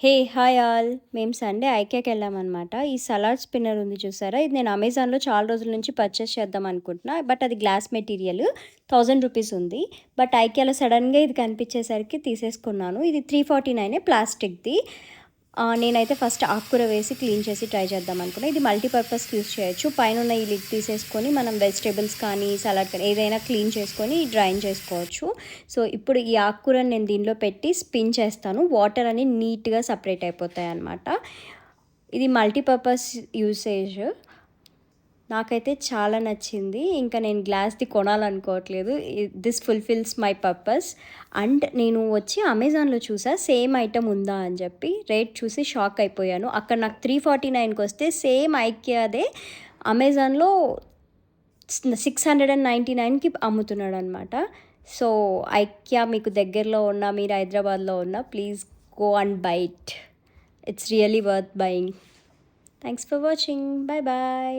హే! Hi all. మేము Sunday ఐకియాకెళ్ళామనమాట. ఈ సలాడ్ స్పిన్నర్ ఉంది చూసారా? ఇది నేను అమెజాన్‌లో చాలా రోజుల నుంచి పర్చేస్ చేద్దాం అనుకుంటున్నా. బట్ అది గ్లాస్ మెటీరియల్. రూ. 1000 ఉంది. బట్ ఐకియాలో సడెన్‌గా ఇది కనిపించేసరికి తీసేసుకున్నాను. ఇది 349 ప్లాస్టిక్‌ది. నేనైతే ఫస్ట్ ఆకుకూర వేసి క్లీన్ చేసి ట్రై చేద్దాం అనుకున్నా. ఇది మల్టీపర్పస్‌కి యూజ్ చేయొచ్చు. పైనున్న ఈ లిడ్ తీసేసుకొని మనం వెజిటబుల్స్ కానీ, సలాడ్ కానీ ఏదైనా క్లీన్ చేసుకొని డ్రైన్ చేసుకోవచ్చు. సో, ఇప్పుడు ఈ ఆకుకూరని నేను దీనిలో పెట్టి స్పిన్ చేస్తాను. వాటర్ అని నీట్‌గా సెపరేట్ అయిపోతాయన్నమాట. ఇది మల్టీపర్పస్ యూసేజ్. నాకైతే చాలా నచ్చింది. ఇంకా నేను గ్లాస్‌ది కొనాలనుకోవట్లేదు. This fulfils my purpose. And నేను వచ్చి అమెజాన్‌లో చూసా సేమ్ ఐటెమ్ ఉందా అని చెప్పి. రేట్ చూసి షాక్ అయిపోయాను. అక్కడ నాకు 349కొస్తే సేమ్ ఐకియాదే అమెజాన్‌లో 699కి అమ్ముతున్నాడనమాట. సో, ఐకియా మీకు దగ్గరలో ఉన్న, మీరు హైదరాబాద్‌లో ఉన్న please go and by it. It's really worth buying. Thanks for watching. By by.